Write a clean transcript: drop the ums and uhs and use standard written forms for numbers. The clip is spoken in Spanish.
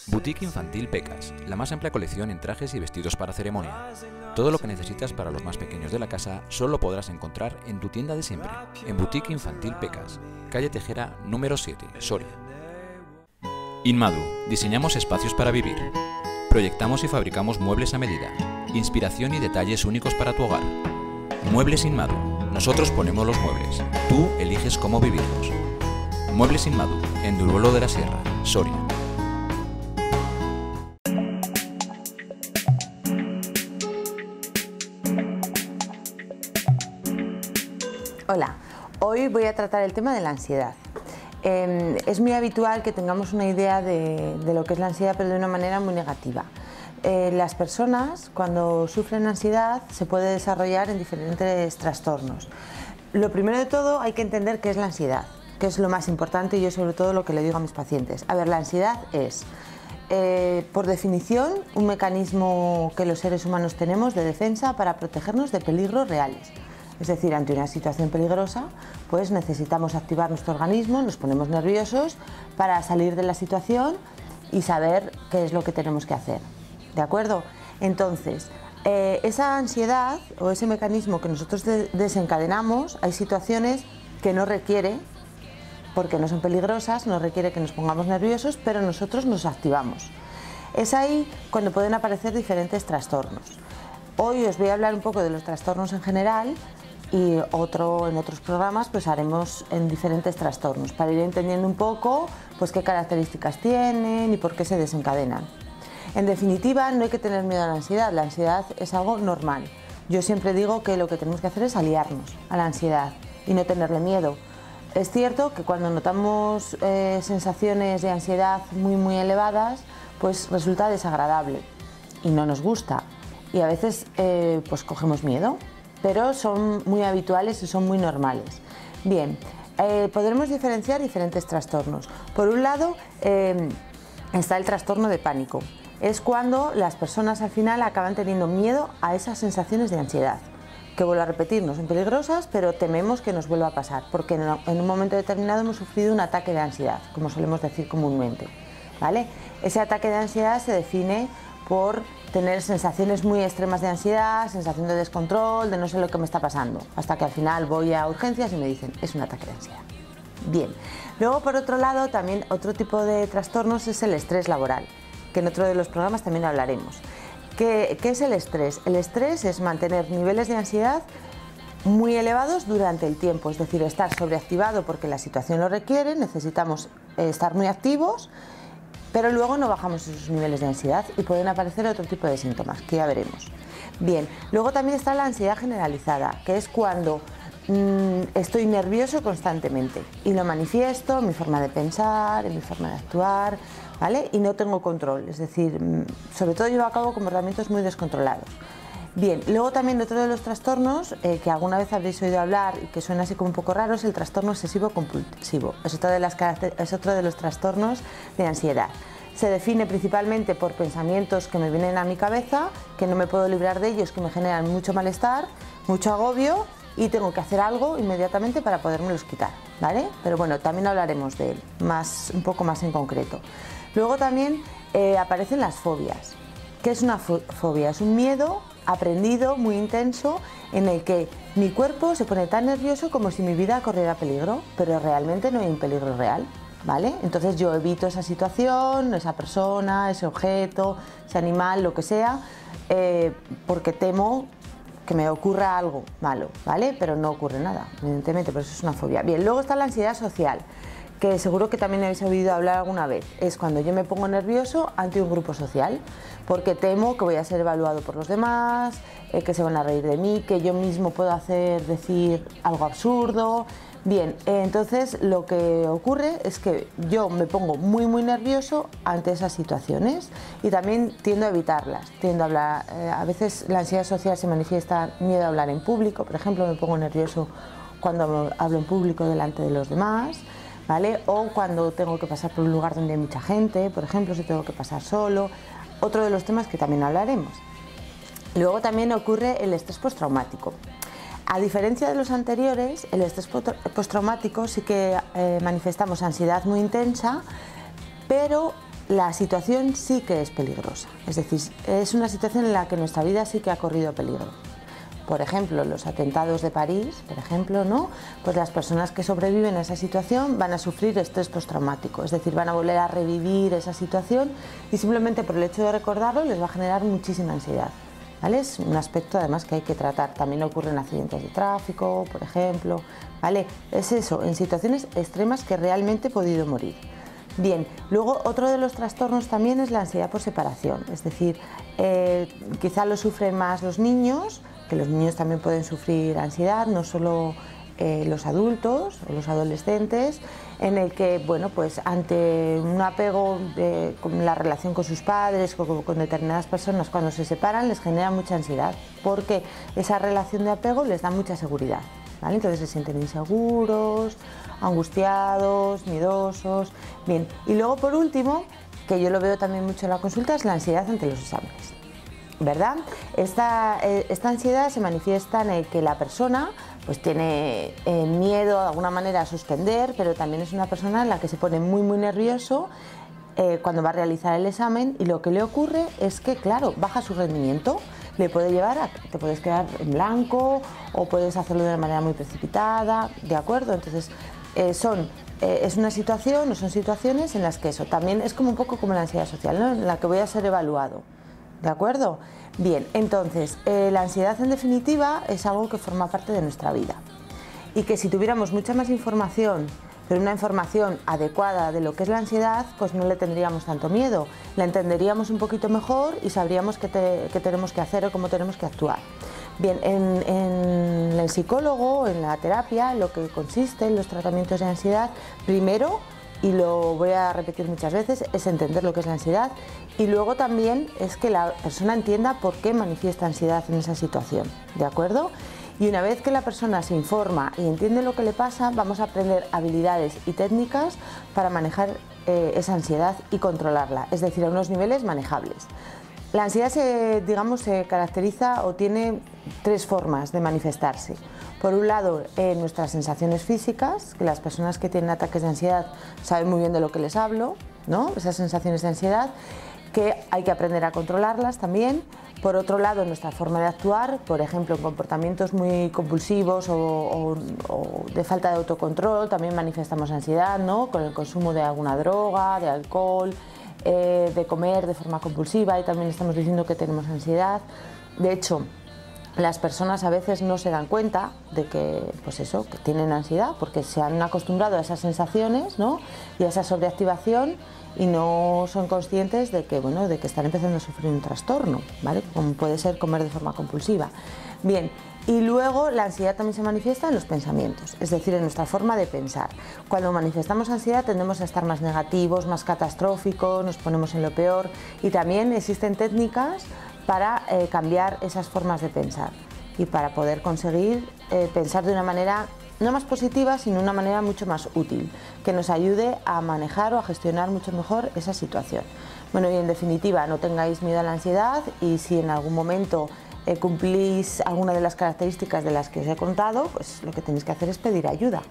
Boutique Infantil Pecas, la más amplia colección en trajes y vestidos para ceremonia. Todo lo que necesitas para los más pequeños de la casa solo podrás encontrar en tu tienda de siempre, en Boutique Infantil Pecas, calle Tejera, número 7, Soria. Inmadu, diseñamos espacios para vivir. Proyectamos y fabricamos muebles a medida, inspiración y detalles únicos para tu hogar. Muebles Inmadu, nosotros ponemos los muebles, tú eliges cómo vivirlos. Muebles Inmadu, en Duruelo de la Sierra, Soria. Hola, hoy voy a tratar el tema de la ansiedad. Es muy habitual que tengamos una idea de lo que es la ansiedad, pero de una manera muy negativa. Las personas, cuando sufren ansiedad, se puede desarrollar en diferentes trastornos. Lo primero de todo, hay que entender qué es la ansiedad, que es lo más importante, y yo sobre todo lo que le digo a mis pacientes. A ver, la ansiedad es, por definición, un mecanismo que los seres humanos tenemos de defensa para protegernos de peligros reales. Es decir, ante una situación peligrosa, pues necesitamos activar nuestro organismo, nos ponemos nerviosos para salir de la situación y saber qué es lo que tenemos que hacer. ¿De acuerdo? Entonces, esa ansiedad o ese mecanismo que nosotros desencadenamos, hay situaciones que no requiere, porque no son peligrosas, no requiere que nos pongamos nerviosos, pero nosotros nos activamos. Es ahí cuando pueden aparecer diferentes trastornos. Hoy os voy a hablar un poco de los trastornos en general, y en otros programas pues haremos en diferentes trastornos para ir entendiendo un poco pues qué características tienen y por qué se desencadenan. En definitiva, no hay que tener miedo a la ansiedad es algo normal. Yo siempre digo que lo que tenemos que hacer es aliarnos a la ansiedad y no tenerle miedo. Es cierto que cuando notamos sensaciones de ansiedad muy elevadas, pues resulta desagradable y no nos gusta, y a veces pues cogemos miedo, pero son muy habituales y son muy normales. Bien, podremos diferenciar diferentes trastornos. Por un lado está el trastorno de pánico. Es cuando las personas al final acaban teniendo miedo a esas sensaciones de ansiedad, que vuelvo a repetir, no son peligrosas, pero tememos que nos vuelva a pasar, porque en un momento determinado hemos sufrido un ataque de ansiedad, como solemos decir comúnmente, ¿vale? Ese ataque de ansiedad se define por tener sensaciones muy extremas de ansiedad, sensación de descontrol, de no sé lo que me está pasando, hasta que al final voy a urgencias y me dicen, es un ataque de ansiedad. Bien, luego por otro lado, también otro tipo de trastornos es el estrés laboral, que en otro de los programas también hablaremos. ¿Qué es el estrés? El estrés es mantener niveles de ansiedad muy elevados durante el tiempo, es decir, estar sobreactivado porque la situación lo requiere, necesitamos estar muy activos, pero luego no bajamos esos niveles de ansiedad y pueden aparecer otro tipo de síntomas, que ya veremos. Bien, luego también está la ansiedad generalizada, que es cuando estoy nervioso constantemente y lo manifiesto en mi forma de pensar, en mi forma de actuar, ¿vale? Y no tengo control, es decir, sobre todo llevo a cabo comportamientos muy descontrolados. Bien, luego también otro de los trastornos que alguna vez habréis oído hablar y que suena así como un poco raro es el trastorno obsesivo-compulsivo. Es otro de los trastornos de ansiedad. Se define principalmente por pensamientos que me vienen a mi cabeza, que no me puedo librar de ellos, que me generan mucho malestar, mucho agobio y tengo que hacer algo inmediatamente para podérmelos quitar, ¿vale? Pero bueno, también hablaremos de él, un poco más en concreto. Luego también aparecen las fobias. ¿Qué es una fobia? Es un miedo aprendido, muy intenso, en el que mi cuerpo se pone tan nervioso como si mi vida corriera peligro, pero realmente no hay un peligro real, ¿vale? Entonces yo evito esa situación, esa persona, ese objeto, ese animal, lo que sea, porque temo que me ocurra algo malo, ¿vale? Pero no ocurre nada, evidentemente, pero eso es una fobia. Bien, luego está la ansiedad social, que seguro que también habéis oído hablar alguna vez. Es cuando yo me pongo nervioso ante un grupo social, porque temo que voy a ser evaluado por los demás, que se van a reír de mí, que yo mismo puedo decir algo absurdo. Bien, entonces lo que ocurre es que yo me pongo muy nervioso ante esas situaciones y también tiendo a evitarlas, tiendo a hablar. A veces la ansiedad social se manifiesta miedo a hablar en público, por ejemplo, me pongo nervioso cuando hablo en público delante de los demás, ¿vale? O cuando tengo que pasar por un lugar donde hay mucha gente, por ejemplo, si tengo que pasar solo, otro de los temas que también hablaremos. Luego también ocurre el estrés postraumático. A diferencia de los anteriores, el estrés postraumático sí que manifestamos ansiedad muy intensa, pero la situación sí que es peligrosa, es decir, es una situación en la que nuestra vida sí que ha corrido peligro. Por ejemplo, los atentados de París, por ejemplo, ¿no? Pues las personas que sobreviven a esa situación van a sufrir estrés postraumático, es decir, van a volver a revivir esa situación y simplemente por el hecho de recordarlo les va a generar muchísima ansiedad, ¿vale? Es un aspecto además que hay que tratar. También ocurren accidentes de tráfico, por ejemplo, ¿vale? Es eso, en situaciones extremas que realmente he podido morir. Bien, luego otro de los trastornos también es la ansiedad por separación, es decir, quizá lo sufren más los niños, que los niños también pueden sufrir ansiedad, no solo los adultos o los adolescentes, en el que, bueno, pues ante un apego con la relación con sus padres o con determinadas personas, cuando se separan les genera mucha ansiedad, porque esa relación de apego les da mucha seguridad, ¿vale? Entonces se sienten inseguros, angustiados, miedosos. Bien, y luego por último, que yo lo veo también mucho en la consulta, es la ansiedad ante los exámenes, ¿verdad? Esta ansiedad se manifiesta en el que la persona pues tiene miedo de alguna manera a suspender, pero también es una persona en la que se pone muy nervioso cuando va a realizar el examen, y lo que le ocurre es que, claro, baja su rendimiento, le puede llevar a que te puedes quedar en blanco o puedes hacerlo de una manera muy precipitada, ¿de acuerdo? Entonces es una situación o son situaciones en las que eso también es como un poco como la ansiedad social, ¿no? En la que voy a ser evaluado. ¿De acuerdo? Bien, entonces, la ansiedad en definitiva es algo que forma parte de nuestra vida y que si tuviéramos mucha más información, pero una información adecuada de lo que es la ansiedad, pues no le tendríamos tanto miedo, la entenderíamos un poquito mejor y sabríamos qué tenemos que hacer o cómo tenemos que actuar. Bien, en el psicólogo, en la terapia, lo que consiste en los tratamientos de ansiedad, primero, y lo voy a repetir muchas veces, es entender lo que es la ansiedad, y luego también es que la persona entienda por qué manifiesta ansiedad en esa situación, ¿de acuerdo? Y una vez que la persona se informa y entiende lo que le pasa, vamos a aprender habilidades y técnicas para manejar esa ansiedad y controlarla, es decir, a unos niveles manejables. La ansiedad se caracteriza o tiene tres formas de manifestarse. Por un lado, nuestras sensaciones físicas, que las personas que tienen ataques de ansiedad saben muy bien de lo que les hablo, ¿no? Esas sensaciones de ansiedad, que hay que aprender a controlarlas también. Por otro lado, nuestra forma de actuar, por ejemplo, en comportamientos muy compulsivos o de falta de autocontrol, también manifestamos ansiedad, ¿no? Con el consumo de alguna droga, de alcohol, de comer de forma compulsiva, y también estamos diciendo que tenemos ansiedad. De hecho, las personas a veces no se dan cuenta de que, pues eso, que tienen ansiedad, porque se han acostumbrado a esas sensaciones, ¿no? Y a esa sobreactivación, y no son conscientes de que, bueno, de que están empezando a sufrir un trastorno, ¿vale? Como puede ser comer de forma compulsiva. Bien, y luego la ansiedad también se manifiesta en los pensamientos, es decir, en nuestra forma de pensar. Cuando manifestamos ansiedad tendemos a estar más negativos, más catastróficos, nos ponemos en lo peor, y también existen técnicas para cambiar esas formas de pensar y para poder conseguir pensar de una manera no más positiva, sino una manera mucho más útil, que nos ayude a manejar o a gestionar mucho mejor esa situación. Bueno, y en definitiva, no tengáis miedo a la ansiedad, y si en algún momento cumplís alguna de las características de las que os he contado, pues lo que tenéis que hacer es pedir ayuda.